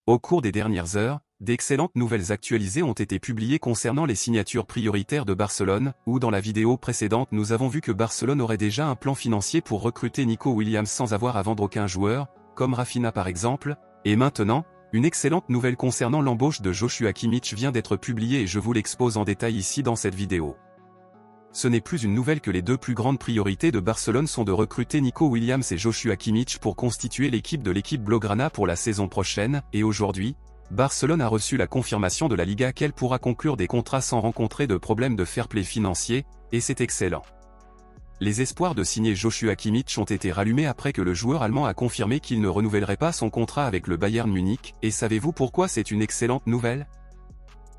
Au cours des dernières heures, d'excellentes nouvelles actualisées ont été publiées concernant les signatures prioritaires de Barcelone, où dans la vidéo précédente nous avons vu que Barcelone aurait déjà un plan financier pour recruter Nico Williams sans avoir à vendre aucun joueur, comme Rafinha par exemple, et maintenant, une excellente nouvelle concernant l'embauche de Joshua Kimmich vient d'être publiée et je vous l'expose en détail ici dans cette vidéo. Ce n'est plus une nouvelle que les deux plus grandes priorités de Barcelone sont de recruter Nico Williams et Joshua Kimmich pour constituer l'équipe de l'équipe Blaugrana pour la saison prochaine, et aujourd'hui, Barcelone a reçu la confirmation de la Liga qu'elle pourra conclure des contrats sans rencontrer de problème de fair play financier, et c'est excellent. Les espoirs de signer Joshua Kimmich ont été rallumés après que le joueur allemand a confirmé qu'il ne renouvellerait pas son contrat avec le Bayern Munich, et savez-vous pourquoi c'est une excellente nouvelle ?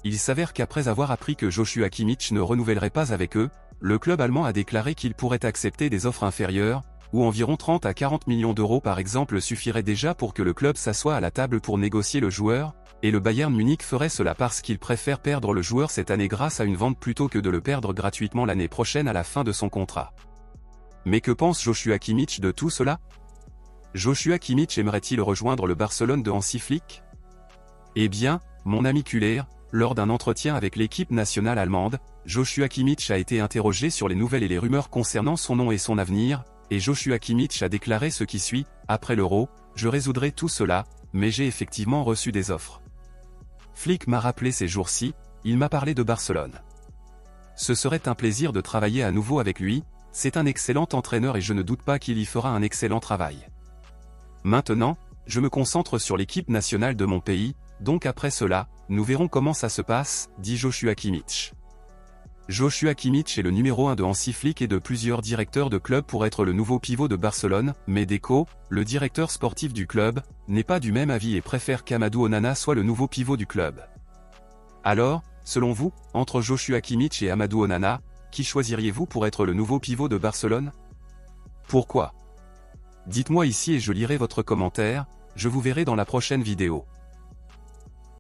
Il s'avère qu'après avoir appris que Joshua Kimmich ne renouvellerait pas avec eux, le club allemand a déclaré qu'il pourrait accepter des offres inférieures, où environ 30 à 40 millions d'euros par exemple suffiraient déjà pour que le club s'assoie à la table pour négocier le joueur, et le Bayern Munich ferait cela parce qu'il préfère perdre le joueur cette année grâce à une vente plutôt que de le perdre gratuitement l'année prochaine à la fin de son contrat. Mais que pense Joshua Kimmich de tout cela ? Joshua Kimmich aimerait-il rejoindre le Barcelone de Hansi Flick ? Eh bien, mon ami Kühler, lors d'un entretien avec l'équipe nationale allemande, Joshua Kimmich a été interrogé sur les nouvelles et les rumeurs concernant son nom et son avenir, et Joshua Kimmich a déclaré ce qui suit: « Après l'Euro, je résoudrai tout cela, mais j'ai effectivement reçu des offres. Flick m'a rappelé ces jours-ci, il m'a parlé de Barcelone. Ce serait un plaisir de travailler à nouveau avec lui, c'est un excellent entraîneur et je ne doute pas qu'il y fera un excellent travail. Maintenant, je me concentre sur l'équipe nationale de mon pays, donc après cela, nous verrons comment ça se passe, dit Joshua Kimmich. » Joshua Kimmich est le numéro 1 de Hansi Flick et de plusieurs directeurs de club pour être le nouveau pivot de Barcelone, mais Deco, le directeur sportif du club, n'est pas du même avis et préfère qu'Amadou Onana soit le nouveau pivot du club. Alors, selon vous, entre Joshua Kimmich et Amadou Onana, qui choisiriez-vous pour être le nouveau pivot de Barcelone ? Pourquoi ? Dites-moi ici et je lirai votre commentaire, je vous verrai dans la prochaine vidéo.